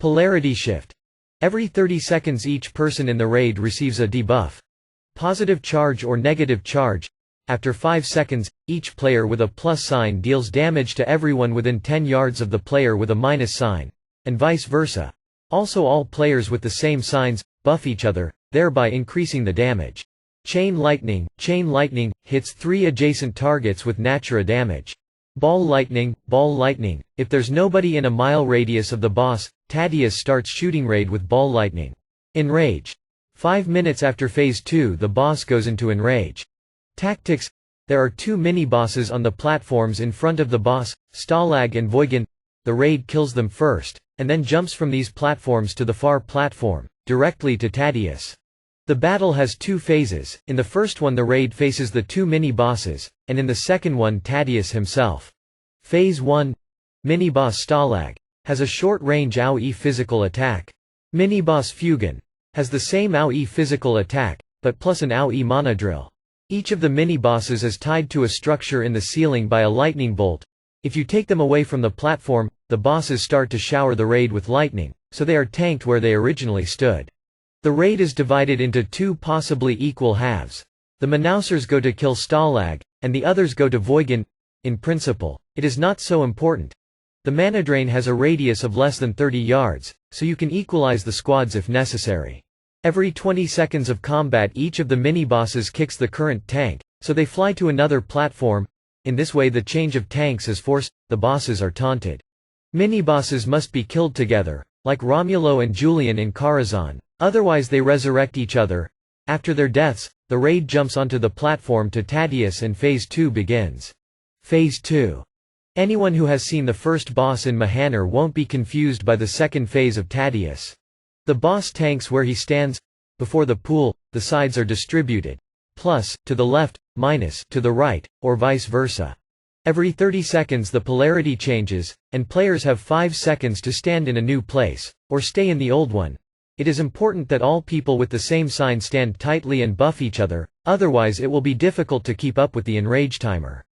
Polarity shift. Every 30 seconds each person in the raid receives a debuff. Positive charge or negative charge. After 5 seconds, each player with a plus sign deals damage to everyone within 10 yards of the player with a minus sign, and vice versa. Also, all players with the same signs buff each other, thereby increasing the damage. Chain lightning hits 3 adjacent targets with Naxxramas damage. Ball lightning. If there's nobody in a mile radius of the boss, Thaddius starts shooting raid with ball lightning. Enrage. 5 minutes after phase 2 the boss goes into enrage. Tactics. There are 2 mini-bosses on the platforms in front of the boss, Stalag and Voigan. The raid kills them first, and then jumps from these platforms to the far platform, directly to Thaddius. The battle has 2 phases. In the first one the raid faces the 2 mini-bosses, and in the second one Thaddius himself. Phase 1. Mini-boss Stalag has a short-range AoE physical attack. Mini-boss Fugan has the same AoE physical attack, but plus an AoE mana drill. Each of the mini-bosses is tied to a structure in the ceiling by a lightning bolt. If you take them away from the platform, the bosses start to shower the raid with lightning, so they are tanked where they originally stood. The raid is divided into 2 possibly equal halves. The Manausers go to kill Stalag, and the others go to Voigan. In principle, it is not so important. The mana drain has a radius of less than 30 yards, so you can equalize the squads if necessary. Every 20 seconds of combat each of the mini-bosses kicks the current tank, so they fly to another platform. In this way the change of tanks is forced, the bosses are taunted. Mini-bosses must be killed together, like Romulo and Julian in Karazhan, otherwise they resurrect each other. After their deaths, the raid jumps onto the platform to Thaddius and phase 2 begins. Phase 2. Anyone who has seen the first boss in Mahanur won't be confused by the second phase of Thaddius. The boss tanks where he stands. Before the pool, the sides are distributed. Plus, to the left, minus, to the right, or vice versa. Every 30 seconds the polarity changes, and players have 5 seconds to stand in a new place, or stay in the old one. It is important that all people with the same sign stand tightly and buff each other, otherwise it will be difficult to keep up with the enrage timer.